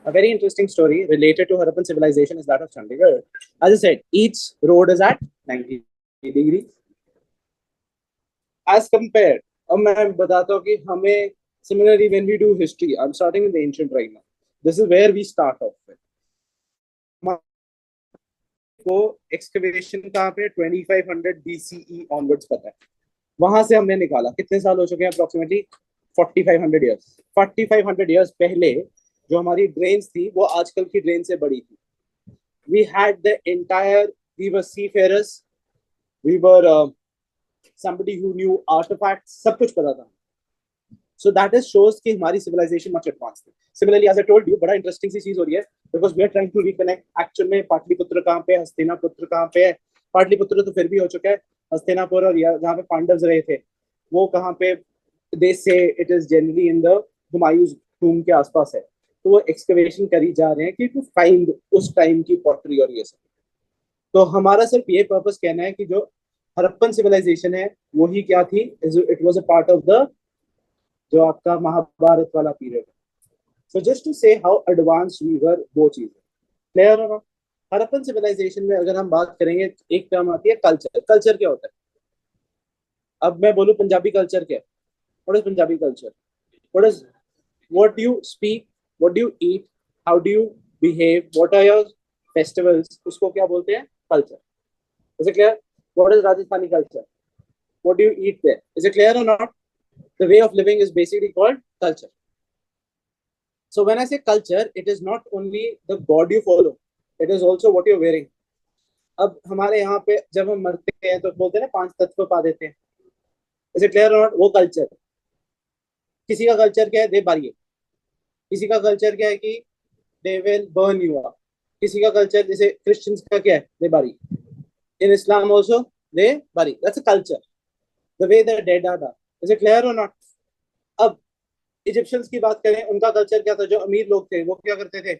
A very interesting story related to Harappan civilization is that of Chandigarh. As I said, each road is at 90 degrees. As compared, अब मैं बताता हूँ कि हमें similarly when we do history, I'm starting with the ancient right now. This is where we start off with. को excavation कहाँ पे 2500 BCE onwards पता है. वहां से हमने निकाला कितने साल हो चुके हैं अप्रोक्सीमेटली 4500 ईयर्स. 4500 ईयर्स पहले जो हमारी ड्रेन्स थी वो आजकल की ड्रेन से बड़ी थी. We had the entire, we were seafarers, we were somebody who knew artifacts, सब कुछ पता था. So that is shows कि हमारी civilization much advanced थी. Similarly, as I told you, बड़ा interesting सी चीज हो रही है because we are trying to reconnect. Actual में पाटलिपुत्र कहाँ पे है, हस्तिनापुत्र कहाँ पे है. पाटलिपुत्र तो फिर भी हो चुका है. हस्तिनापुर और जहाँ पे पांडव रहे थे वो कहाँ पे, they say it is generally in the हुमायूं's tomb के आसपास है. तो वो एक्सकवेशन करी जा रहे हैं कि टू फाइंड उस टाइम की पॉटरी और ये सब. तो हमारा सिर्फ ये पर्पस कहना है कि जो हड़प्पन सिविलाइजेशन है वो ही क्या थी, it was a part of the जो आपका महाभारत वाला पीरियड. सो जस्ट टू से हाउ एडवांस वी वर, वो चीज क्लियर है. हड़प्पन सिविलाइजेशन में अगर हम बात करेंगे एक टर्म आती है कल्चर. कल्चर क्या होता है? अब मैं बोलूं पंजाबी कल्चर क्या है? What is Punjabi culture? What is, what do you speak, what do you eat, how do you behave, what are your festivals, उसको क्या बोलते हैं? Culture. is it clear? What is Rajasthani culture? What do you eat there? Is it clear or not? The way of living is basically called culture. So when I say culture, it is not only the god you follow, it is also what you're wearing. अब हमारे यहाँ पे जब हम मरते हैं तो बोलते हैं ना 5 तत्व पा देते हैं. Is it clear or not? वो कल्चर. किसी का कल्चर क्या है? दे बारिए. किसी का कल्चर क्या है कि they will burn you up. किसी का कल्चर जैसे क्रिश्चियंस का क्या है? दे बारी. इन इस्लाम also they buried. That's a culture, the way the dead are done. Is it clear or not? अब इजिप्शियंस की बात करें, उनका कल्चर क्या था? जो अमीर लोग थे वो क्या करते थे?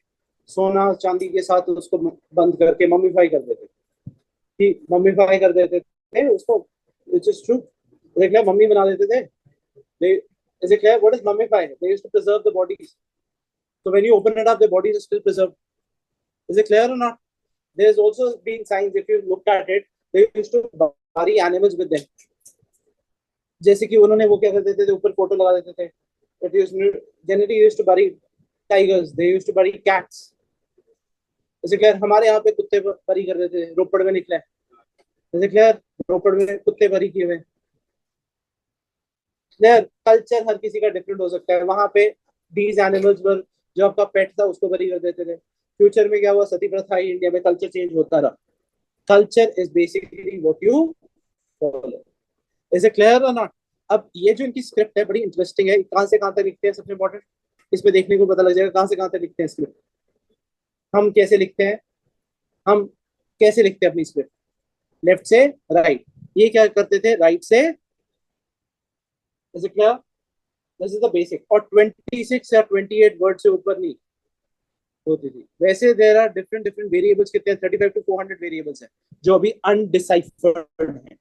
सोना चांदी के साथ उसको बंद करके मम्मीफाई कर देते थे. मम्मीफाई कर देते थे उसको. It's is true. मम्मी बना देते थे. Is it clear? What is mummify? They used to preserve the bodies. So when you open it up, the bodies are still preserved. Is it clear or not? There's also been signs, if you looked at it, they used to bury animals with them. जैसे कि उन्होंने वो क्या करते थे, ऊपर photo लगा देते थे. But generally used to bury tigers. They used to bury cats. Is it clear? हमारे यहाँ पे कुत्ते बरी कर देते थे. रोपड़ में निकला है. Is it clear? रोपड़ में कुत्ते बरी किए हुए. कल्चर हर किसी का डिफरेंट हो सकता है. वहां पे दीज एनिमल्स वर, जो आपका पेट था उसको बरी कर देते थे. फ्यूचर में क्या हुआ? सती प्रथा आई इंडिया में. कल्चर चेंज होता रहा. Culture is basically what you follow. Is it clear or not? अब ये जो इनकी स्क्रिप्ट है बड़ी इंटरेस्टिंग है. कहां से कहां तक लिखते हैं सबसे इंपॉर्टेंट, इस पे देखने को पता लग जाएगा कहां से कहां तक लिखते हैं स्क्रिप्ट. हम कैसे लिखते हैं? हम कैसे लिखते हैं अपनी स्क्रिप्ट? लेफ्ट से राइट. ये क्या करते थे? राइट से. Is it clear? This is the basic. और 26 या 28 वर्ड से ऊपर नहीं होती थी. वैसे there are different different variables. कितने? 35 to 400 वेरिएबल्स हैं जो अभी अनडिसाइफर्ड हैं,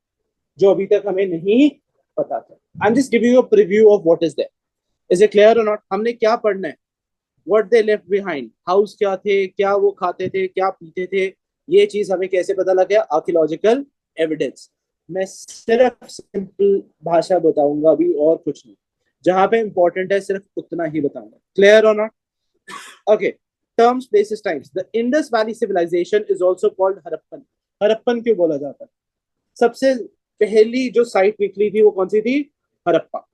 जो अभी तक हमें नहीं पता था. I am just giving you a preview of what is there. Is it clear or not? हमने क्या पढ़ना है? What they left behind. Houses क्या थे, क्या वो खाते थे, क्या पीते थे, ये चीज हमें कैसे पता लगा? Archaeological evidence. मैं सिर्फ सिंपल भाषा बताऊंगा अभी और कुछ नहीं. जहां पे इंपॉर्टेंट है सिर्फ उतना ही बताऊंगा. Clear or not? Okay. Terms, places, times. The Indus valley civilization is also called Harappan. Harappan क्यों बोला जाता है? सबसे पहली जो साइट निकली थी वो कौन सी थी? हड़प्पा.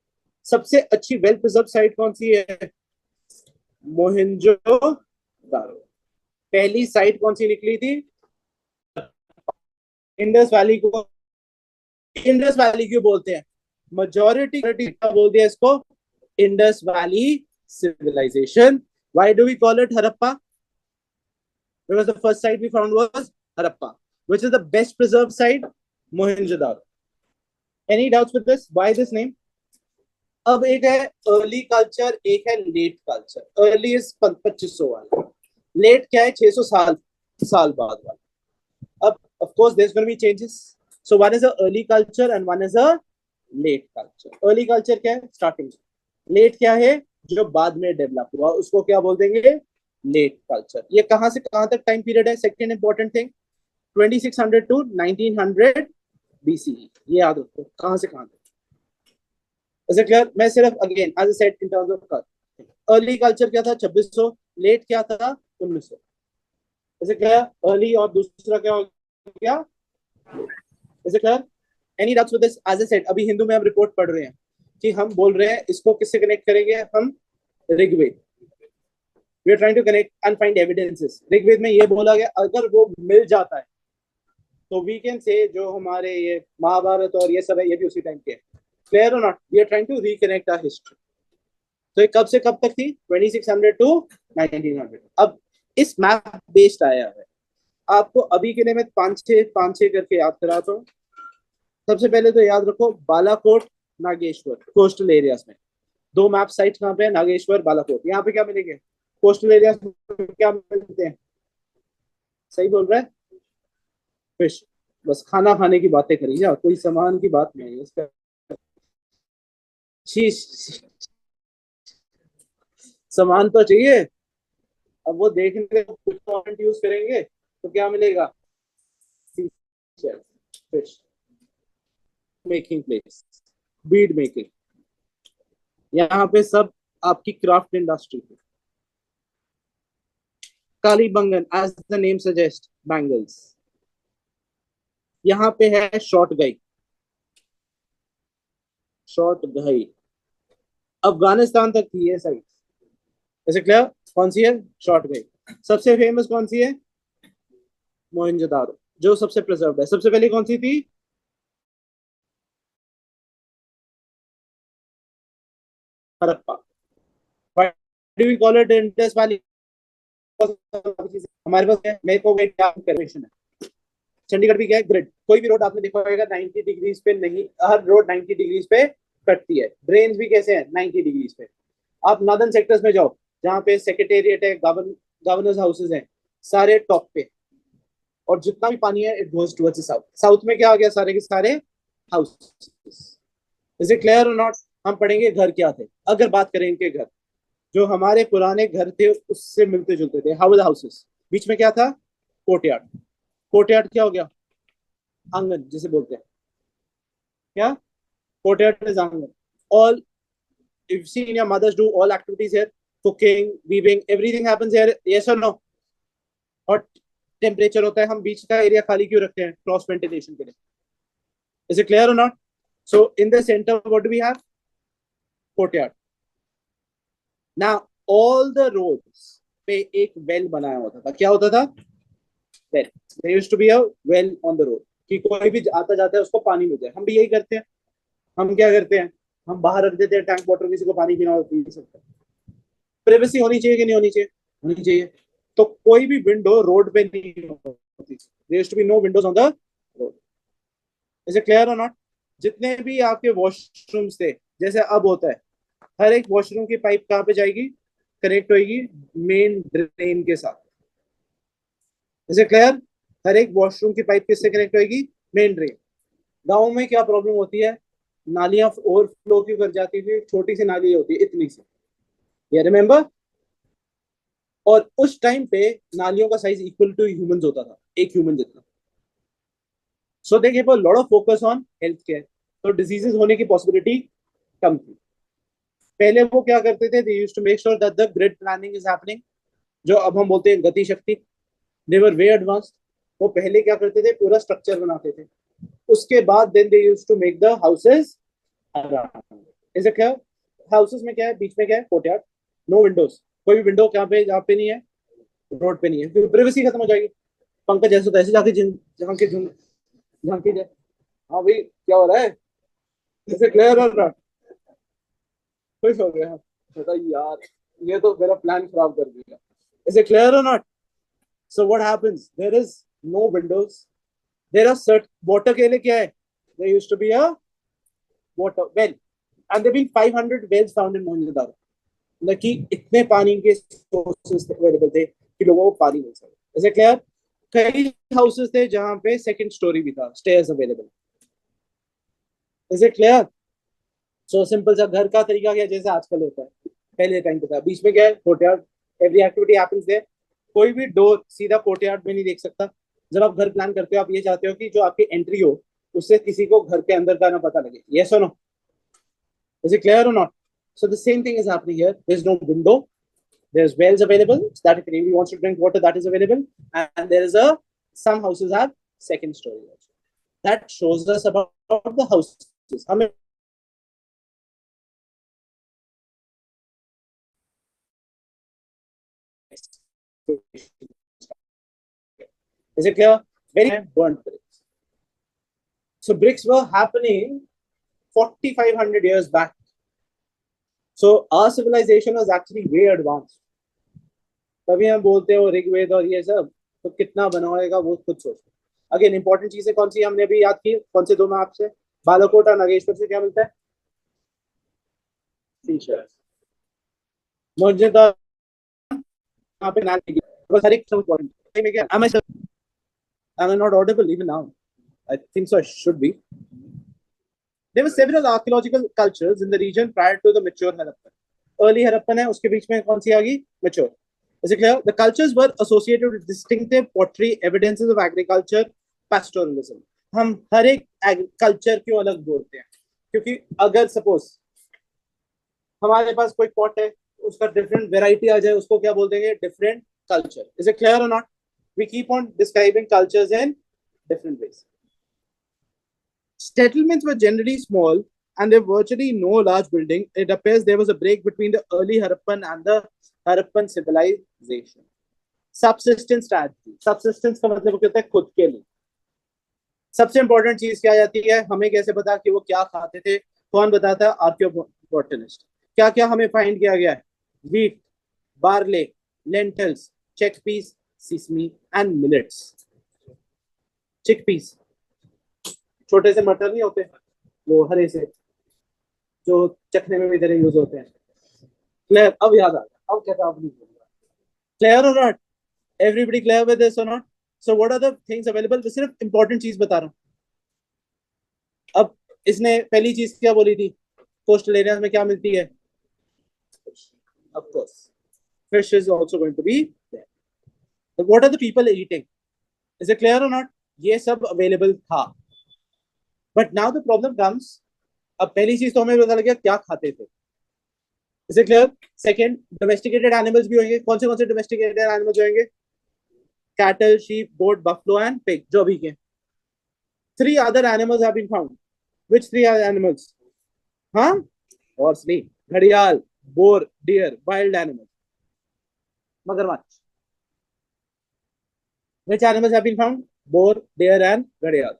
सबसे अच्छी वेल प्रिजर्व साइट कौन सी है? मोहनजोदारो. पहली साइट कौन सी निकली थी? इंडस वैली को इंडस वैली क्यों बोलते हैं? majority बोल दिया इसको Indus valley civilization. Why do we call it Harappa? Because the first site we found was Harappa. Which is the best preserved site? Mohenjo-daro. Any doubts with this? Why this name? अब एक है early culture, एक है late culture. Early is 2500 वाला. Late क्या है? 600 साल बाद वाला. अब of course there's going to be changes. So one is a early culture and one is a late culture. Early culture क्या है? स्टार्टिंग. लेट क्या है? जो बाद में डेवलप हुआ उसको क्या बोल देंगे? लेट कल्चर, ये कहां से कहां तक टाइम पीरियड है? Second important thing, 2600 to 1900 BCE, ये याद रखो कहां से कहां तक। Is it clear? मैं सिर्फ again as a set in terms of early culture क्या था 2600, लेट क्या था 1900। Is it clear? अर्ली और दूसरा क्या हो गया? Is it clear? Any doubts with this? As a set अभी हिंदू में हम रिपोर्ट पढ़ रहे हैं कि हम बोल रहे हैं इसको किससे कनेक्ट करेंगे हम? Rigveda. We are trying to connect and find evidences. Rigveda में ये बोला गया अगर वो मिल जाता है तो वी कैन से जो हमारे ये महाभारत और ये सब है ये भी उसी टाइम के है। Clear or not? We are trying to reconnect our history. तो ये कब से कब तक थी? 2600 टू 1900। अब इस मैप बेस्ड आया है। आपको अभी के लिए मैं पांच छह करके याद कराता हूँ। सबसे पहले तो याद रखो बालाकोट, नागेश्वर, कोस्टल एरियाज में दो मैप साइट कहाँ पे है? नागेश्वर, बालाकोट। यहाँ पे क्या मिलेंगे? कोस्टल एरियाज में क्या मिलते हैं? सही बोल रहा है? फिश। बस खाना खाने की बातें करी जा, कोई सामान की बात नहीं है इसका। शीश, सामान तो चाहिए। अब वो देखने कुछ पॉइंट यूज करेंगे तो क्या मिलेगा? Fish making place, bead making, यहाँ पे सब आपकी क्राफ्ट इंडस्ट्री है। Kalibangan as the name suggest, bangles. यहाँ पे है शॉर्ट गई, शॉर्ट गई अफगानिस्तान तक थी ये साइड। ऐसे क्लियर? कौन सी है? शॉर्ट गई। सबसे फेमस कौन सी है? मोहनजोदारो, जो सबसे प्रिजर्व्ड है। सबसे पहले कौन सी थी? Harappa. Why do we call it Indus valley? हमारे पास है, मेरे को वेट करवेशन है। चंडीगढ़ भी क्या है? ग्रिड। कोई भी रोड आपने देखा होगा 90 डिग्रीज पे नहीं, हर रोड 90 डिग्रीज पे कटती है। ड्रेन भी कैसे है? 90 डिग्रीज पे। आप नॉर्दर्न सेक्टर्स में जाओ जहाँ पे सेक्रेटेरिएट है, गवर्नर्स हाउसेज हैं, सारे टॉप पे। और जितना भी पानी है it goes towards south. South में क्या आ गया? सारे के सारे houses. Is it clear or not? हम पढ़ेंगे घर क्या थे। अगर बात करें इनके घर, जो हमारे पुराने घर थे उससे मिलते जुलते थे। How the houses? बीच में क्या था? कोर्टयार्ड। कोर्टयार्ड क्या हो गया? आंगन जिसे बोलते हैं। क्या? कोर्टयार्ड इज आंगन। All, if you see your mothers do all activities here, cooking, weaving, everything happens here, yes or no? Hot temperature होता है, हम बीच का एरिया खाली क्यों रखते हैं? क्रॉस वेंटिलेशन के लिए। Is it clear or not? So in the centre what do we have? Courtyard. Now all the roads पे एक वेल बनाया होता था। क्या होता था? Well. There used to be a well on the road, कि कोई भी आता जाता है उसको पानी मिल जाए। हम भी यही करते हैं। हम क्या करते हैं? हम बाहर रख देते हैं टैंक वाटर, किसी को पानी पीना हो पी सकते हैं। प्राइवेसी होनी चाहिए कि नहीं होनी चाहिए? होनी चाहिए। तो कोई भी विंडो रोड पे नहीं होती। There used to be no windows on the road. Is it clear or not? जितने भी आपके वॉशरूम्स थे, जैसे अब होता है, हर एक वॉशरूम की पाइप कहाँ पे जाएगी? कनेक्ट होगी मेन ड्रेन के साथ। Is it clear? हर एक वॉशरूम की पाइप किससे कनेक्ट होगी? Main drain. गाँव में क्या प्रॉब्लम होती है? नालियां ओवरफ्लो क्यों कर जाती थी? छोटी सी नाली होती है इतनी सी, ये रिमेम्बर? और उस टाइम पे नालियों का साइज इक्वल टू ह्यूमंस होता था, एक ह्यूमन जितना। So they give a lot of focus on health care, तो डिजीजेस होने की पॉसिबिलिटी कम थी। पहले वो क्या करते थे? They used to make sure that the grid planning is happening, जो अब हम बोलते हैं Gati Shakti. They were very advanced. वो पहले क्या करते थे? पूरा स्ट्रक्चर बनाते थे। उसके बाद then they used to make the houses around. Is it clear? Houses में क्या है? बीच में क्या है? कोर्टयार्ड। No windows. कोई भी विंडो क्या पे जहाँ पे नहीं है? रोड पे नहीं है, क्योंकि प्राइवेसी खत्म हो जाएगी। पंकज जैसे तैसे जाके जहाँ के जहाँ की जाए। हाँ भाई क्या हो रहा है? जैसे क्लियर हो रहा? खुश हो गया? बता यार, ये तो मेरा प्लान खराब कर दिया। Is it clear or not? So what happens? There is no windows. There are sort water के लिए क्या है? There used to be a water well, and there been 500 wells found in Mohenjodaro. मतलब कि इतने पानी के सोर्सेस अवेलेबल थे कि लोगों को पानी मिल सके। Is it clear? कई हाउसेस थे जहां पे सेकंड स्टोरी भी था, stairs available. Is it clear? So simple सा घर का तरीका क्या जैसे आजकल होता है, पहले टाइम पे था। बीच में क्या है? Courtyard. Every activity happens there. कोई भी डोर सीधा कोर्टयार्ड में नहीं देख सकता। जब आप घर प्लान करते हो आप ये चाहते हो कि जो आपकी एंट्री हो उससे किसी को घर के अंदर का ना पता लगे। यस और no? Is it clear or not? So the same thing is happening here. There's no window. There's wells available so that if anybody wants to drink water, that is available. And there is a some houses have second story also. That shows us about the houses. हमें is it clear? Very burnt bricks. So bricks were happening 4,500 years back. So our civilization was actually way advanced. तभी हम बोलते हो ऋग्वेद और ये सब, तो कितना बना होगा वो खुद सोचो। अगेन इंपॉर्टेंट चीजें कौन सी हमने भी याद की, कौन से दो में आपसे? बालाकोट और नागेश्वर से क्या मिलता है? मुझे तो यहाँ पे नाम नहीं गया, बस हर एक इम्पोर्टेंट में क्या am I not audible even now? I think so. I should be. There were several archaeological cultures in the region prior to the mature Harappan. Early Harappan है, उसके बीच में कौन सी आ गई? Mature. Is it clear? The cultures were associated with distinctive pottery, evidences of agriculture, pastoralism. हम हर एक culture क्यों अलग बोलते हैं? क्योंकि अगर सपोज हमारे पास कोई पॉट है, उसका डिफरेंट वेराइटी आ जाए, उसको क्या बोल देंगे? Different culture. Is it clear or not? We keep on describing cultures in different ways. Settlements were generally small and there were virtually no large building. It appears there was a break between the early Harappan and the Harappan civilization. Subsistence strategy. Subsistence का मतलब क्या होता है? खुद के लिए। सबसे important चीज क्या आती है? हमें कैसे पता कि वो क्या खाते थे? कौन बताता है? आर्कियोबोटनिस्ट। क्या क्या हमें फाइंड किया गया है? Wheat, barley, lentils, chickpeas, sesame and millets. Chickpeas छोटे से मटर नहीं होते, वो हरे से जो चखने में भी इधर यूज होते हैं। क्लियर? अब याद आ गया, अब क्या था आपने? Clear or not? Everybody clear with this or not? So what are the things available? मैं सिर्फ इंपॉर्टेंट चीज बता रहा हूँ। अब इसने पहली चीज क्या बोली थी? कोस्टल एरिया में क्या मिलती है? Of course fish is also going to be there. So what are the people eating? Is it clear or not? ये सब available था। But now the problem comes, अब पहली चीज तो हमें पता लग गया क्या खाते थे। Is it clear? Second, domesticated animals भी होंगे। कौन से domesticated animals होंगे? Cattle, sheep, goat, buffalo and pig, जो अभी के। 3 other animals have been found. Which 3 other animals? हाँ? Horse नहीं, घड़ियाल, boar, deer, wild animals, मगरमच्छ। Which animals have been found? Boar, deer, and gharial.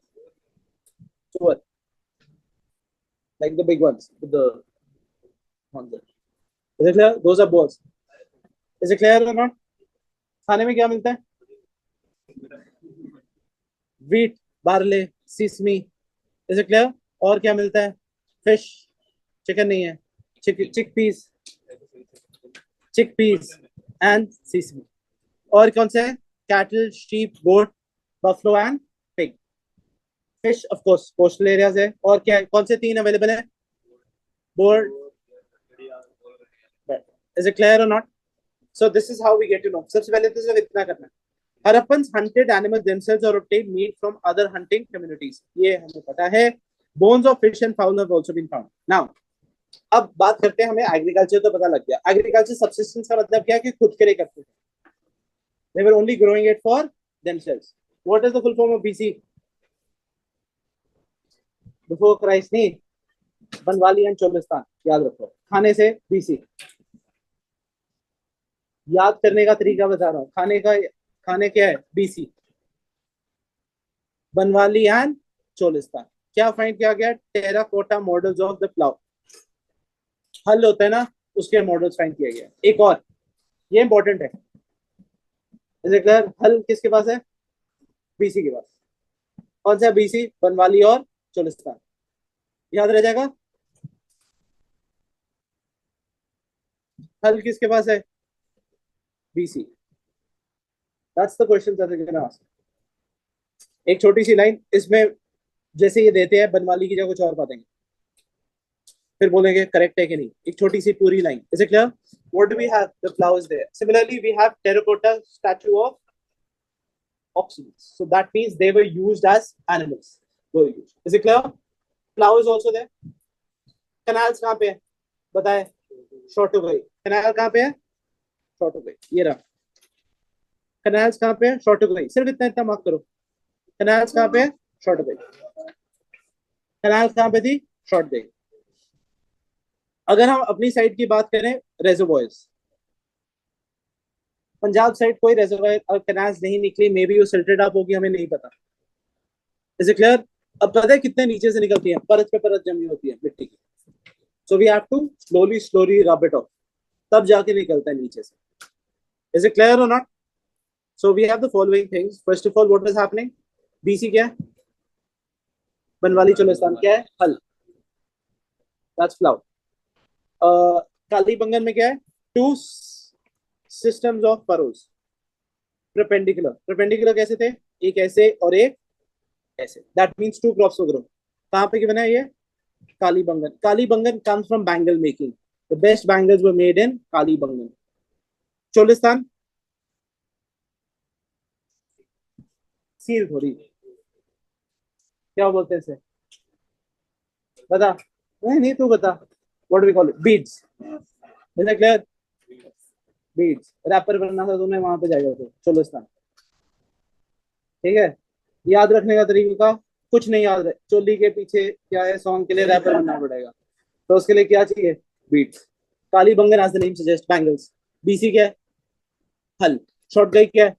So what? Like the big ones with the horns. Is it clear? Those are boars. Is it clear or not? खाने में क्या मिलता है? Wheat, barley, sesame. Is it clear? और क्या मिलता है? Fish. Chicken नहीं है. Chickpeas and sesame. और कौन से है? Cattle, sheep, goat, buffalo and pig. Fish of course coastal areas है। और क्या है? कौन से 3 अवेलेबल है? Boar. Is it clear or not? So this is how we get to know. सबसे पहले तो सिर्फ इतना करना है। Harappans hunted animals themselves or obtained meat from other hunting communities. ये हमें पता है। Bones of fish and fowl have also been found. Now अब बात करते हैं, हमें एग्रीकल्चर तो पता लग गया। एग्रीकल्चर सबसिस्टेंस का मतलब क्या है? कि खुद के लिए करते थे। They were only growing it for themselves. What is the full form of BC? Before Christ नहीं, बनवाली एंड चोलिस्तान, याद रखो। खाने से BC। याद करने का तरीका बता रहा हूँ। खाने क्या है? BC। बनवाली एंड चोलिस्तान। क्या फाइंड किया गया? Terracotta models of the plough. हल होता है ना, उसके मॉडल्स फाइंड किया गया। एक और ये इंपॉर्टेंट है, हल किसके पास है? BC के पास। कौन सा? BC, बनवाली और चोलिस्तान। याद रह जाएगा। हल किसके पास है? BC। That's the question that they're gonna ask. एक छोटी सी लाइन इसमें, जैसे ये देते हैं बनवाली की जगह कुछ और पा देंगे। फिर बोलेंगे करेक्ट है कि नहीं, एक छोटी सी पूरी line. Is it clear? What do we have? The flowers there. Similarly we have terracotta statue of oxen, so that means they were used as animals, were used. Is it clear? Flowers also there. Canals कहाँ पे है बताए? Short हो गई। Canal कहाँ पे है? Short हो गई, ये रहा। कैनाल्स कहाँ पे है? शॉर्ट हो गई। सिर्फ इतना इतना मार्क करो। कैनाल्स कहाँ पे है? शॉर्ट हो गई। कैनाल कहाँ पे थी? शॉर्ट गई। अगर हम अपनी साइड की बात करें, रेजर्वॉयर्स, पंजाब साइड कोई रेजर्वॉयर और कैनाल्स नहीं निकली, मे बी वो सिल्टेड अप होगी, हमें नहीं पता। Is it clear? अब पता है कितने नीचे से निकलती है, परत पे परत जमी होती है मिट्टी की। So we have to slowly slowly rub it off, तब जाके निकलता है नीचे से। Is it clear or not? So we have the following things. First of all what is happening? BC क्या है? बनवाली चोलिस्तान क्या है? हल, दैट्स फ्लावर। कालीबंगन में क्या है? Two systems of furrows, perpendicular. Perpendicular कैसे थे? एक ऐसे और एक ऐसे, that means two crops grow. कहां पे बना है ये? Kalibangan. Kalibangan comes from bangle making. The best bangles were made in Kalibangan. Cholistan seal थोड़ी, क्या बोलते हैं इसे? बता। नहीं नहीं, तू बता। What we call it? Beads. Is it clear? Beads. Rapper बनना था तूने, वहां पे जाएगा तो चोलिस्तान। ठीक है, याद रखने का तरीका कुछ नहीं याद है। चोली के पीछे क्या है? सॉन्ग के लिए रैपर बनना पड़ेगा, तो उसके लिए क्या चाहिए? Beads. Kalibangan as the name suggest, bangles. BC क्या है? हल। शॉर्ट गाई क्या है?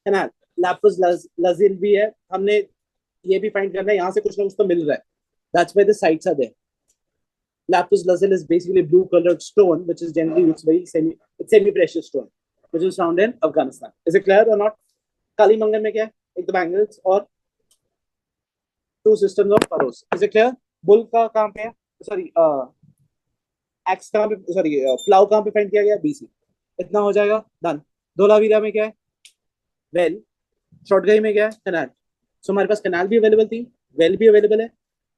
कैनाल। लैपिस lazuli भी है। हमने ये भी फाइंड करना है, यहाँ से कुछ ना कुछ तो मिल रहा है। That's why the sites are there. Lapis lazuli is basically blue colored stone, which is generally looks very semi precious stone, which is found in Afghanistan. Is it clear or not? Kalibangan में क्या है? एक तो bangles और two systems of furrows. Is it clear? Bull का कहाँ पे है? सॉरी, एक्स कहाँ पे, सॉरी प्लाव कहाँ पे फाइंड किया गया? बीसी। इतना हो जाएगा, डन। धोलावीरा में क्या है? वेल। शॉर्टगई में क्या है? कैनाल। सो हमारे पास कैनाल भी अवेलेबल थी, वेल भी अवेलेबल है।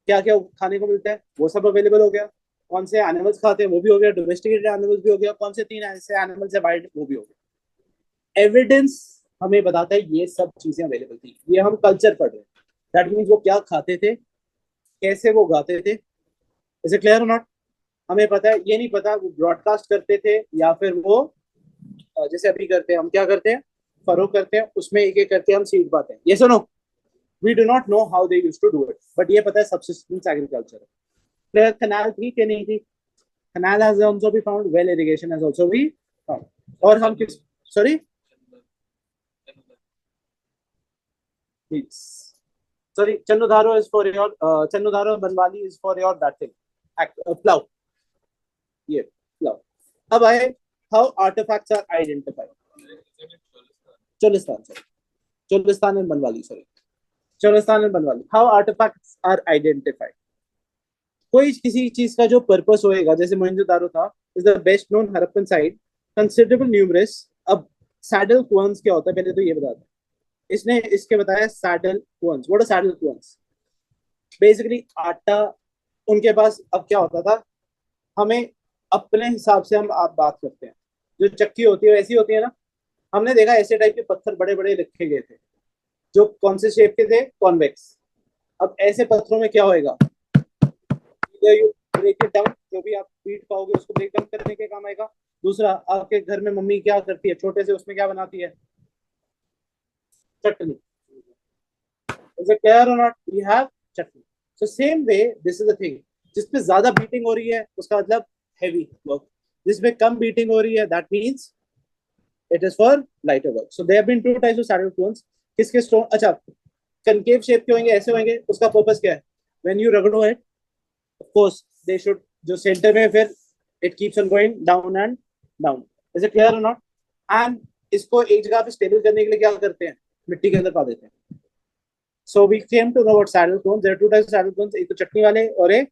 क्या क्या खाने को मिलता है वो सब अवेलेबल हो गया। कौन से एनिमल्स खाते हैं वो भी हो गया, डोमेस्टिकेटेड एनिमल्स भी हो गया। कौन से तीन ऐसे एनिमल्स है वाइल्ड, वो भी हो गया। एविडेंस हमें बताता है ये सब चीजें अवेलेबल थी, ये हम कल्चर पढ़ रहे हैं। दैट मीन्स वो क्या खाते थे, कैसे वो गाते थे। Is it clear or not? हमें पता है, ये नहीं पता वो ब्रॉडकास्ट करते थे या फिर वो जैसे अभी करते हैं। हम क्या करते हैं? फरो करते हैं, उसमें एक एक करके हम सीड पाते हैं। ये सुनो, we do not know how they used to do it, but ये पता है सबसिस्टेंस एग्रीकल्चर है। कैनाल थी कि नहीं थी? Canal has also be found, well irrigation has also be found. और हम किस, sorry sorry, Channudharo is for your Channudharo Banwali is for your that thing. Plow. Yeah, plow. अब आए how artifacts are identified. Cholistan, sorry. Cholistan and Banwali, sorry. Cholistan and Banwali. How artifacts are identified. कोई किसी चीज का जो purpose होएगा, जैसे मोहनजोदारो था, is the best known Harappan site, considerable numerous. अब सैडल क्वेंस क्या होता है पहले तो ये बता दो। इसने इसके बताया saddle querns. What are saddle querns? Basically आटा उनके पास। अब क्या होता था, हमें अपने हिसाब से हम आप बात करते हैं, जो चक्की होती है वैसी होती है ना। हमने देखा ऐसे टाइप के पत्थर बड़े बड़े लिखे गए थे, जो कौन से शेप के थे? कॉन्वेक्स। अब ऐसे पत्थरों में क्या होएगा? यू ब्रेक इट डाउन, जो भी आप पीट पाओगे उसको ब्रेक डाउन करने के काम आएगा। दूसरा, आपके घर में मम्मी क्या करती है छोटे से, उसमें क्या बनाती है? Chutney. Is it clear or not? We have chutney. So same way this is the thing, जिसपे ज्यादा बीटिंग हो रही है उसका मतलब हेवी वर्क, जिसमें कम बीटिंग हो रही है that means it is for lighter work. So there have been two types of saddle stones. किसके स्टोन? अच्छा, कनकेव शेप के होंगे, ऐसे होंगे, उसका पर्पस क्या है? व्हेन यू रगड़ो it, of course they should, जो सेंटर में फिर it keeps on going down and down. Is it clear or not? And इसको एक जगह पे स्टेबल करने के लिए क्या करते हैं? मिट्टी के अंदर पा देते हैं। So we came to know about saddle stones. There are two types of saddle stones, एक तो चटनी वाले और एक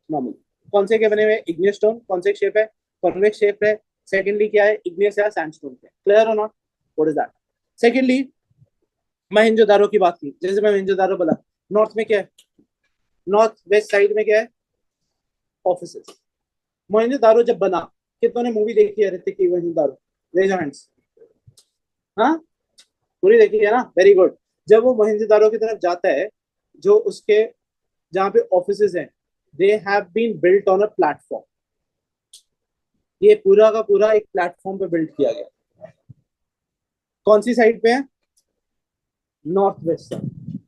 नॉर्मल। कौन से के बने हुए? Igneous stone. कौन से शेप है? कॉन्वेक्स शेप है। सेकेंडली क्या है? इग्नियस या सैंडस्टोन है। Clear or not? What is that? Secondly, Mohenjodaro की बात की, जैसे मैं मोहनजोदारो बोला, नॉर्थ में क्या है? नॉर्थ वेस्ट साइड में क्या है? ऑफिसेस। मोहनजोदारो जब बना, कितनों ने मूवी देखी है ऋतिक की मोहनजोदारो? Raise hands. हाँ, पूरी देखी है ना, वेरी गुड। जब वो मोहनजोदारो की तरफ जाता है, जो उसके जहाँ पे ऑफिसेज हैं, they have been built on a platform. ये पूरा का पूरा एक प्लेटफॉर्म पे बिल्ड किया गया। कौन सी साइड पे है? North west side.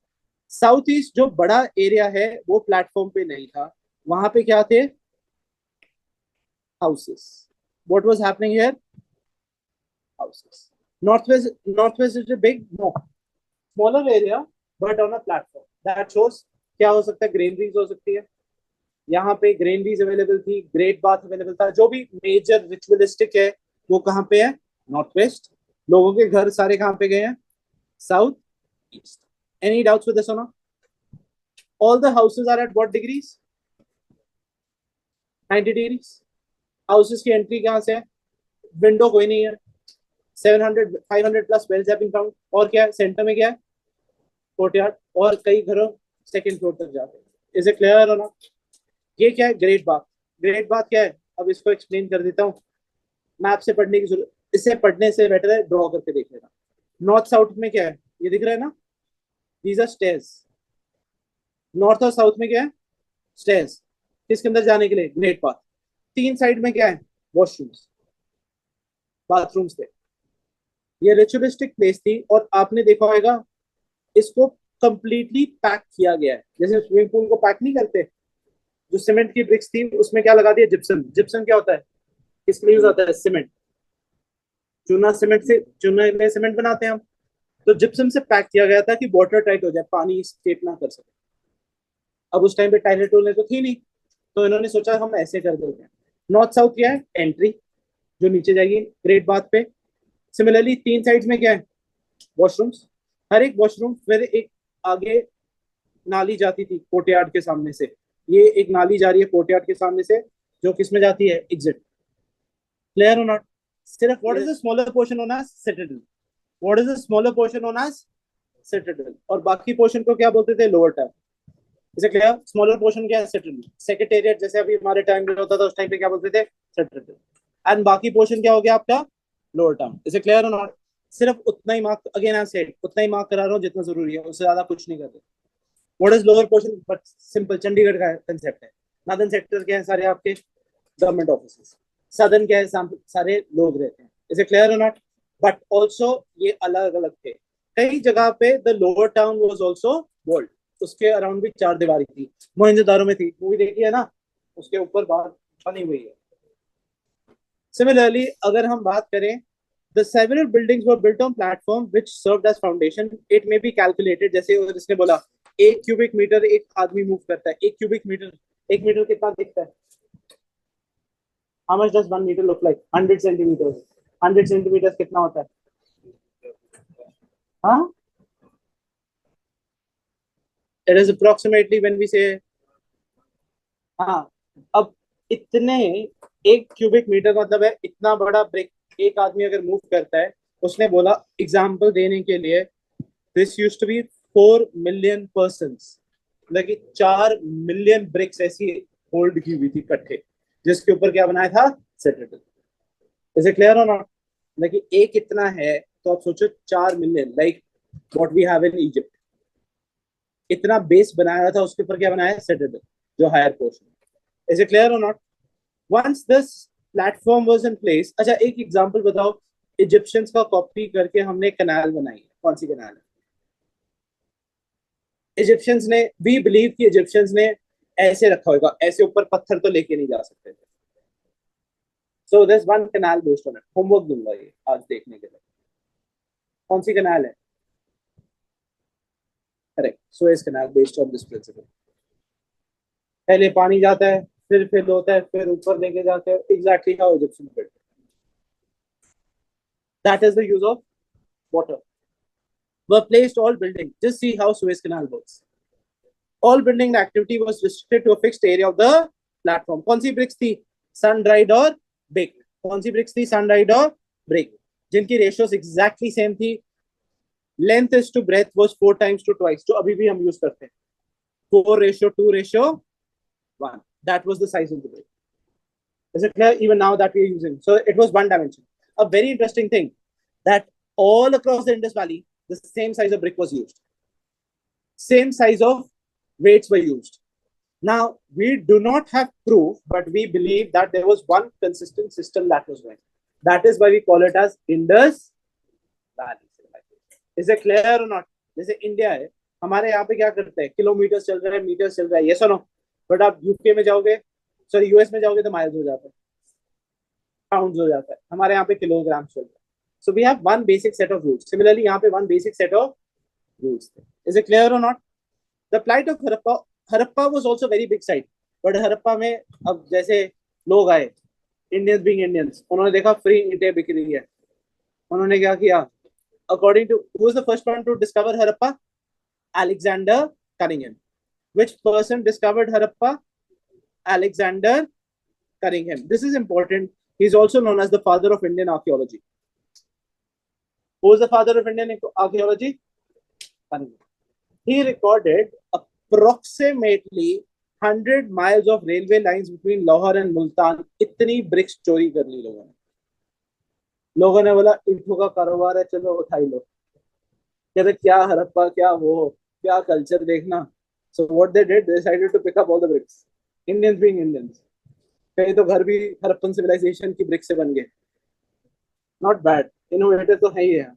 South east जो बड़ा एरिया है वो प्लेटफॉर्म पे नहीं था, वहां पे क्या थे? Houses. What was happening here? Houses. North west is a big, no, smaller area but on a platform. That shows क्या हो सकता है? ग्रीनरीज हो सकती है, यहाँ पे ग्रीनरीज अवेलेबल थी, ग्रेट बाथ अवेलेबल था, जो भी मेजर रिचुअलिस्टिक है वो कहाँ पे है? North west. लोगों के घर सारे कहाँ पे गए हैं? South east. Any doubts with this or not? All the houses are at what degrees? 90 degrees. Houses की एंट्री कहाँ से है? विंडो कोई नहीं है। 700 500 plus wells have been found. और क्या है सेंटर में? क्या है? कोर्टयार्ड। और कई घरों सेकंड फ्लोर तक जाते हैं। Is it clear or not? ये क्या है? Great bath. ग्रेट बाथ क्या है? अब इसको एक्सप्लेन कर देता हूँ। मैप से पढ़ने की जरूरत, इससे पढ़ने से बेटर है ड्रॉ करके देख लेना। नॉर्थ साउथ में क्या है? ये दिख रहा है ना, दीज आर स्टेयर्स। नॉर्थ और साउथ में क्या है? स्टेयर्स। किसके अंदर जाने के लिए? Great path. तीन साइड में क्या है? वॉशरूम्स, बाथरूम्स थे। ये रिचुअलिस्टिक प्लेस थी, और आपने देखा होगा इसको कंप्लीटली पैक किया गया है। जैसे स्विमिंग पूल को पैक नहीं करते, जो सीमेंट की ब्रिक्स थी उसमें क्या लगा दिया? जिप्सम। जिप्सम क्या होता है? किसके लिए यूज होता है? सीमेंट। चूना सीमेंट से, चूना में सीमेंट बनाते हैं हम। तो जिप्सम से पैक किया गया था कि वाटर टाइट हो जाए, पानी स्केप ना कर सके। अब उस टाइम पे टॉयलेट टोयलेट तो थी नहीं, तो इन्होंने सोचा हम ऐसे कर देते हैं। नॉर्थ साउथ क्या है? एंट्री जो नीचे जाइए ग्रेट बाथ पे। सिमिलरली तीन साइड्स में क्या है? वॉशरूम्स। हर एक वॉशरूम फिर एक आगे नाली जाती थी कोर्टयार्ड के सामने से। ये एक नाली जा रही है कोर्टयार्ड के सामने से, जो किसमें जाती है? एग्जिट। Clear or not? सिर्फ what is the smaller portion known as citadel? What is the smaller portion known as citadel? और बाकी पोर्शन को क्या बोलते थे? Lower town. इसे क्लियर? स्मॉलर पोर्शन क्या है? सिटाडेल। सेक्रेटेरिएट जैसे अभी हमारे टाइम में होता था, उस टाइम पे क्या बोलते थे? सिटाडेल। एंड बाकी पोर्शन क्या हो गया आपका? Lower town. इसे क्लियर और नॉट? सिर्फ उतना ही मार्क, अगेन आई सेड, उतना ही मार्क करा रहा हूँ जितना जरूरी है, उससे ज्यादा कुछ नहीं कर रहे। What is lower portion? But simple Chandigarh का कंसेप्ट है। नॉर्दर्न सेक्टर क्या है? सारे आपके गवर्नमेंट ऑफिस। सदर्न क्या है? सारे लोग रहते हैं। Is it clear or not? But also ये अलग अलग थे। कई जगह पे the lower town was also walled. उसके अराउंड भी चार दीवारी थी। मोहनजोदारो में थी, मूवी देखी है ना, उसके ऊपर बात बनी हुई है। सिमिलरली अगर हम बात करें, the several buildings were built on platform which served as foundation. It may be calculated, जैसे इसने बोला 1 क्यूबिक मीटर एक आदमी मूव करता है। 1 क्यूबिक मीटर, 1 मीटर कितना दिखता है? How much does 1 meter look like? 100 centimetre. 100 centimetre कितना होता है? हाँ, it is approximately when we say, हाँ। अब इतने, 1 क्यूबिक मीटर का मतलब है इतना बड़ा ब्रिक एक आदमी अगर मूव करता है। उसने बोला एग्जाम्पल देने के लिए, this use to be 4 million persons, मतलब कि 4 मिलियन ब्रिक्स ऐसी होल्ड की हुई थी इकट्ठे, जिसके ऊपर क्या बनाया था? Citadel. Is it clear or not? मतलब कि एक इतना है, तो आप सोचो 4 million, like what we have in Egypt. इतना बेस बनाया था, उसके ऊपर क्या बनाया? सिटाडेल, जो higher portion. Is it clear or not? Once this platform was in place. अच्छा, एक एग्जांपल बताओ, इजिप्शियंस का कॉपी करके हमने कनाल बनाई है। कौन सी कनाल है? इजिप्शियंस ने, वी बिलीव कि इजिप्शियंस ने ऐसे रखा होगा, ऐसे ऊपर पत्थर तो लेके नहीं जा सकते थे। So this one canal based on it. Homework दूंगा ये आज देखने के लिए। कौन सी कनाल है? Correct, Suez canal based on this principle. पहले पानी जाता है, फिर फिल होता है, फिर ऊपर लेके जाते हैं। Exactly how Egyptian build. That is the use of water. Were placed all building. Just see how Suez Canal works. All building activity was restricted to a fixed area of the platform. कौन सी bricks थी? Sun dried और bake. कौन सी bricks थी? Sun dried और bake, जिनकी ratios exactly same थी। Length is to breadth was 4 times to twice, जो अभी भी हम यूज करते हैं। 4:2:1। That was the size of the brick. Is it clear? Even now that we are using. So it was one dimension. A very interesting thing that all across the Indus Valley, the same size of brick was used. Same size of weights were used. Now, we do not have proof, but we believe that there was one consistent system that was going. That is why we call it as Indus Valley. Is it clear or not? जैसे India है, हमारे यहाँ पे क्या करते हैं, kilometre चल रहा है, मीटर चल रहा है, ये सुनो. बट आप यूके में जाओगे, सॉरी यूएस में जाओगे तो माइल्स हो जाता है, पाउंड्स हो जाता है. हमारे यहाँ पे किलोग्राम चल रहा है. So we have one basic set of rules. Similarly, यहाँ पे one basic set of rules. Is it clear or not? The plight of Harappa was also very big site. But Harappa में अब जैसे लोग आए, Indians being Indians, उन्होंने देखा free ईंटें बिक रही है. उन्होंने क्या किया? According to who was the first one to discover Harappa? Alexander Cunningham. Which person discovered Harappa? Alexander Cunningham. This is important. He is also known as the father of Indian archaeology. Who was the father of Indian archaeology? Cunningham. He recorded approximately 100 miles of railway lines between Lahore and Multan. इतनी bricks चोरी कर ली लोगों ने. लोगों ने बोला ईंटों का कारोबार है, चलो उठाई लो. कहते क्या हड़प्पा, क्या वो, क्या कल्चर देखना. So what they did, they decided to pick up all the bricks. Indians being Indians. कहीं तो घर भी हड़प्पन सिविलाइजेशन की ब्रिक से बन गए. Not bad. इनोवेटर तो है ही है.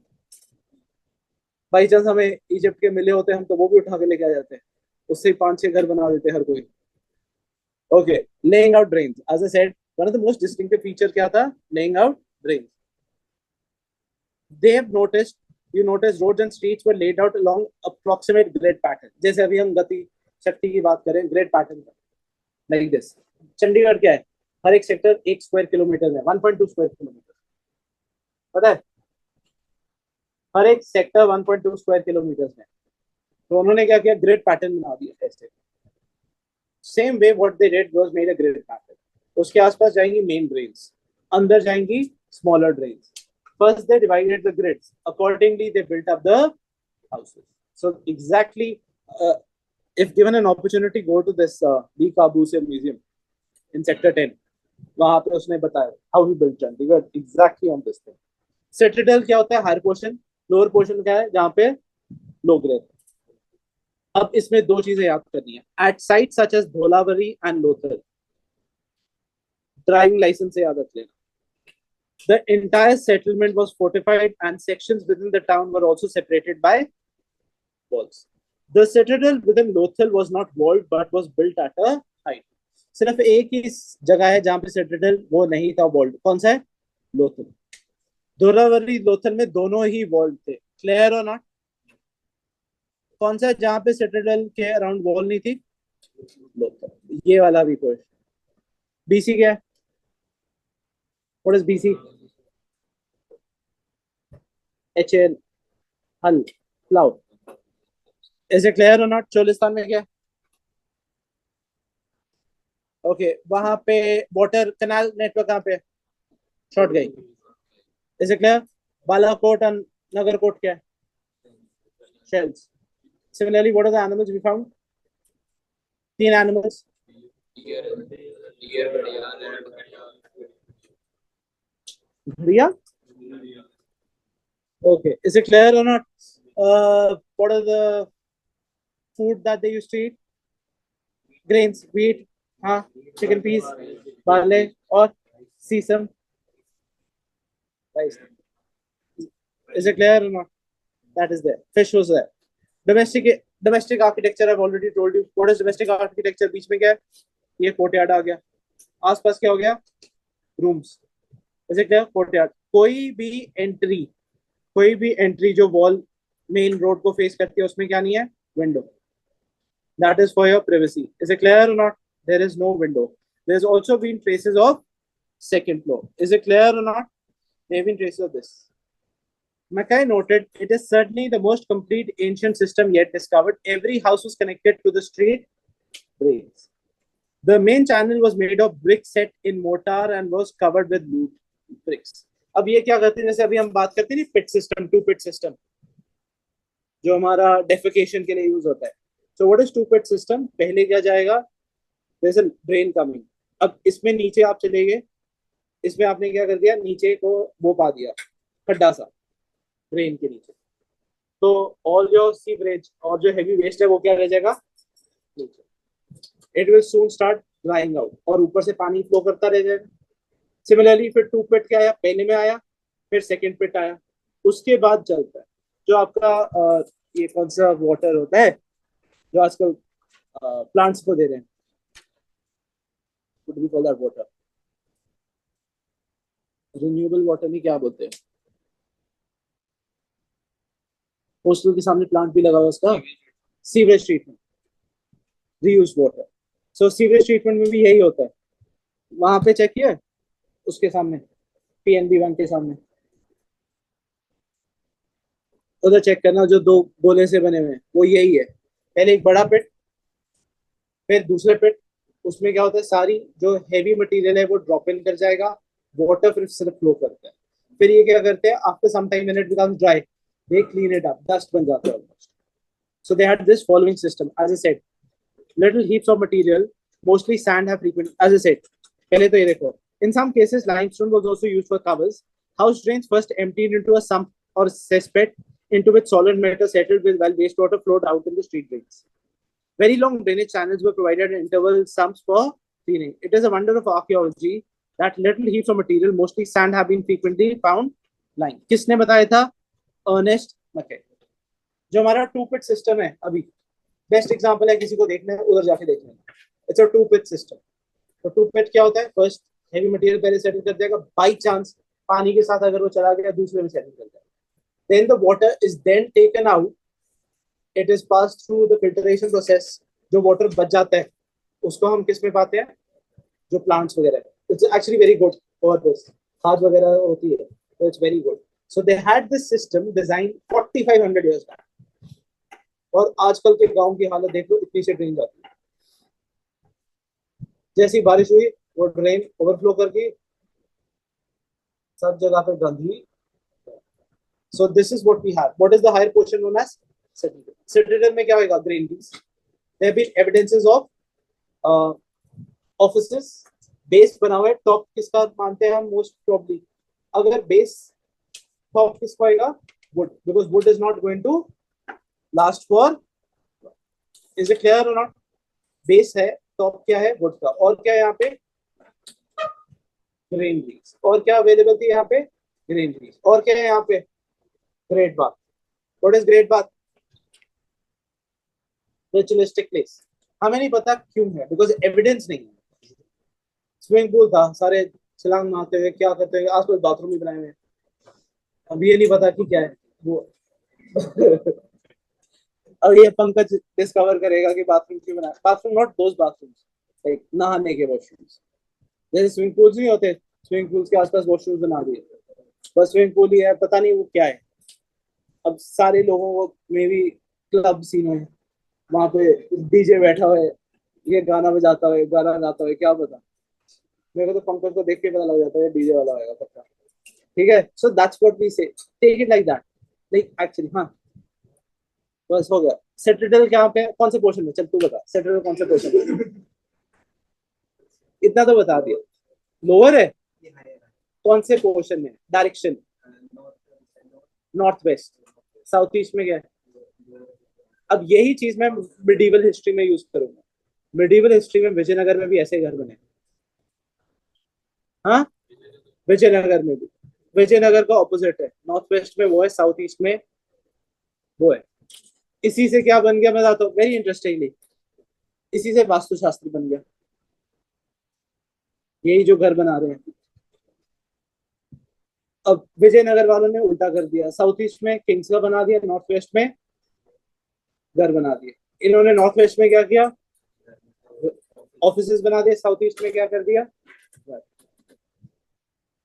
बाई चांस हमें इजिप्ट के मिले होते हम तो वो भी उठा के लेके आ जाते हैं. उससे 5-6 घर बना देते हर कोई. Okay, laying out drains. As I said, one of the most distinctive feature क्या था? Laying out drains. They have noticed, you notice roads and streets were laid out along approximate grid pattern. जैसे अभी हम गति शक्ति की बात करें, grid pattern का, like this. चंडीगढ़ क्या है? हर एक सेक्टर 1 स्क्वायर किलोमीटर में, 1.2 स्क्वायर किलोमीटर. पता है? हर एक सेक्टर 1.2 स्क्वायर किलोमीटर में. तो उन्होंने क्या किया? ग्रिड पैटर्न बना दिया ऐसे. Same way what they did was made a grid pattern. उसके आसपास जाएंगी मेन ड्रेन्स, अंदर जाएंगी smaller drains. First, they divided the grids. Accordingly, they built up the houses. So exactly, if given an opportunity, go to this B. Kabuse Museum in Sector 10. वहाँ पे उसने बताया how he built Chandigarh exactly on this thing. Citadel क्या होता है? Higher portion, lower portion क्या है? जहाँ पे लोग रहते हैं. अब इसमें दो चीजें याद करनी है. At sites such as Dholaveri and Lothal, driving licence से याद रख लेना. The entire settlement was fortified and sections within the town were also separated by walls. The citadel within Lothal was not walled but was built at a height. सिर्फ एक ही जगह है जहां पे citadel वो नहीं था walled. कौन सा है? Lothal. धोलावरी लोथल में दोनों ही walled थे. Clear or not? कौन सा है जहां पे citadel के अराउंड वॉल नहीं थी? Lothal. ये वाला भी क्वेश्चन. BC क्या है? What is BC? HL, Hull, Plough. Is it clear or not? Cholistan में क्या? Okay, वहां पे वाटर कैनाल नेटवर्क कहाँ पे? शॉर्ट गई. Is it clear? बालाकोट और नगरकोट क्या है? Shells. Similarly, what are the animals we found? 3 animals. घड़िया. Okay, is it clear or not? What are the food that they used to eat? Grains, wheat, chicken peas, barley, or sesame. Rice. Is it clear or not? That is there. Fish was there. Domestic architecture, I've already told you. What is domestic architecture? बीच में क्या है? ये courtyard आ गया. आसपास क्या हो गया? Rooms. Is it clear? Courtyard. कोई भी एंट्री जो वॉल मेन रोड को फेस करती है उसमें क्या नहीं है? Window. That is for your privacy. Is it clear or not? There is no window. There is also been traces of second floor. Is it clear or not? There have been traces of this. Mackay noted, it is certainly the most complete ancient system yet discovered. Every house was connected to the street drains. The main channel was made of brick set in mortar and was covered with loot bricks. अब ये क्या करते हैं? जैसे अभी हम बात करते हैं पिट सिस्टम, 2 पिट सिस्टम जो हमारा डेफिकेशन के लिए यूज होता है. So what is 2 pit system? पहले क्या जाएगा? there's a drain coming. अब इसमें नीचे आप चले गए, इसमें आपने क्या कर दिया, नीचे को वो पा दिया खड्डा सा ड्रेन के नीचे, तो ऑल जो सीवरेज और जो हैवी वेस्ट है वो क्या रह जाएगा नीचे. It will soon start drawing out और ऊपर से पानी फ्लो करता रह जाएगा. सिमिलरली फिर टू पिट क्या आया, पहले में आया, फिर सेकंड पिट आया, उसके बाद चलता है जो आपका ये कौन सा वाटर होता है जो आजकल प्लांट्स को दे रहे हैं, would we call that water? Renewable water नहीं, क्या बोलते हैं, हॉस्टल के सामने प्लांट भी लगा हुआ उसका, सीवरेज ट्रीटमेंट, रीयूज वाटर. सो सीवरेज ट्रीटमेंट में भी यही होता है. वहां पे चेक किया उसके सामने, PNB1 के सामने, उधर चेक करना जो दो गोले से बने हुए हैं वो यही है. पहले एक बड़ा पिट, फिर दूसरे पिट, उसमें क्या होता है सारी जो हैवी मटेरियल है वो ड्रॉप इन कर जाएगा, वाटर फिर सिर्फ फ्लो करता है. फिर ये क्या करते हैं, after some time when it becomes dry they clean it up, dust बन जाता है almost. So they had this following system. As I said, little heaps of material, mostly sand have frequent, as I said. पहले तो ये देखो, in some cases limestone was also used for covers. House drains first emptied into a sump or cesspit into which solid matter settled with while wastewater flowed out in the street drains. Very long drainage channels were provided in interval sumps for cleaning. It is a wonder of archaeology that little heaps of material, mostly sand, have been frequently found lying. किसने बताया था? Ernest मैके. जो हमारा to pit system है अभी, best example है, किसी को देखना है उधर जाके देख लेना. It's a two pit system. तो टू पिट क्या होता है, फर्स्ट हेवी मटेरियल पहले सेटल कर देगा, बाई चांस पानी के साथ अगर वो चला गया दूसरे में सेटल कर जाएगा, then the water is then taken out, it is pass through the filtration process. जो वाटर बच जाता है उसको हम किस में पाते हैं, जो प्लांट्स वगैरह है. It's actually very good for this, खाद वगैरह होती है तो it's very good. So they had this system design 4500 years back. और आजकल के गांव की हालत देख लो, इतनी से ड्रेन जाती है, जैसी बारिश हुई वो ड्रेन ओवरफ्लो करके सब जगह पे गंदगी. So this is what we have. What is the higher portion known as settle. Settle में क्या होगा, grain leaves. There have been evidences of offices, base बना हुआ है. टॉप किसका मानते हैं हम मोस्ट प्रोबेबली, अगर बेस टॉप किसका होगा, wood, because wood is not going to last for. Is it clear or not? Base है, टॉप क्या है, वुड का, और क्या है यहाँ पे, ग्रेन लीव्स. और क्या अवेलेबल थी यहाँ पे, ग्रेन लीव्स. और क्या है यहाँ पे, great bath. What is great bath? Ritualistic place. हमें नहीं पता क्यों है, बिकॉज एविडेंस नहीं है. स्विमिंग पूल था, सारे छलांग मारते हुए क्या करते हुए, आसपास बाथरूम भी बनाए हुए हैं. अभी ये नहीं पता कि क्या है वो. अब ये पंकज डिस्कवर करेगा कि बाथरूम क्यों बनाया. Bathroom not those bathrooms, like नहाने के वॉशरूम्स. जैसे स्विमिंग पूल्स नहीं होते, स्विमिंग पूल्स के आसपास वॉशरूम्स बना दिए, बस स्विमिंग पूल ही है, पता नहीं वो क्या है. अब सारे लोगों को मे भी क्लब सीन है, वहां पे डीजे बैठा हुआ है, ये गाना बजाता हुआ है, गाना गाता हुआ है, क्या पता. मेरे को तो पंकज को देख के पता लग जाता है डीजे वाला होगा पक्का. ठीक है. So that's what we say, take it like that, like actually. हाँ बस हो गया. सेट्रिटल क्या पे, कौन से पोर्शन में, चल तू बता सेट्रिटल कौन से पोर्शन में. इतना तो बता दिया. लोअर है, कौन से पोर्शन में, direction, north west, south east में क्या है. अब यही चीज मैं मिडीवल हिस्ट्री में यूज करूंगा. मिडीवल हिस्ट्री में विजयनगर में भी ऐसे घर बने. हाँ, विजयनगर में भी, विजयनगर का ऑपोजिट है, नॉर्थ वेस्ट में वो है, साउथ ईस्ट में वो है. इसी से क्या बन गया मैं बताता हूँ वेरी इंटरेस्टिंगली. इसी से वास्तुशास्त्र बन गया, यही जो घर बना रहे हैं. अब विजयनगर वालों ने उल्टा कर दिया, साउथ ईस्ट में किंग्स का बना दिया, नॉर्थ वेस्ट में घर बना दिए. इन्होंने नॉर्थ वेस्ट में क्या किया, ऑफिसेस बना दिए, साउथ ईस्ट में क्या कर दिया,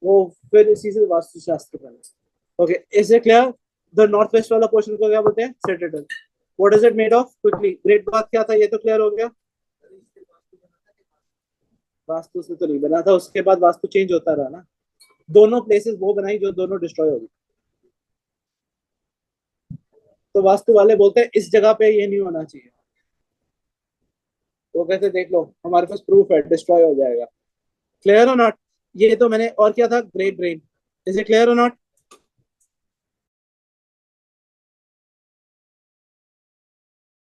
वो फिर इसी से वास्तुशास्त्र बना. Okay, is it clear? The north west वाला पोर्शन को क्या बोलते हैं, सेट्रिटल. What is it made of, quickly. Great bath क्या था, ये तो क्लियर हो गया. वास्तु से तो नहीं बना था, उसके बाद वास्तु चेंज होता रहा ना. दोनों प्लेसेस वो बनाई जो दोनों डिस्ट्रॉय हो गई. तो वास्तु वाले बोलते हैं इस जगह पे ये नहीं होना चाहिए, वो कहते देख लो हमारे पास प्रूफ है, डिस्ट्रॉय हो जाएगा। Clear or not? ये तो मैंने और क्या था, great brain. Is it clear or not?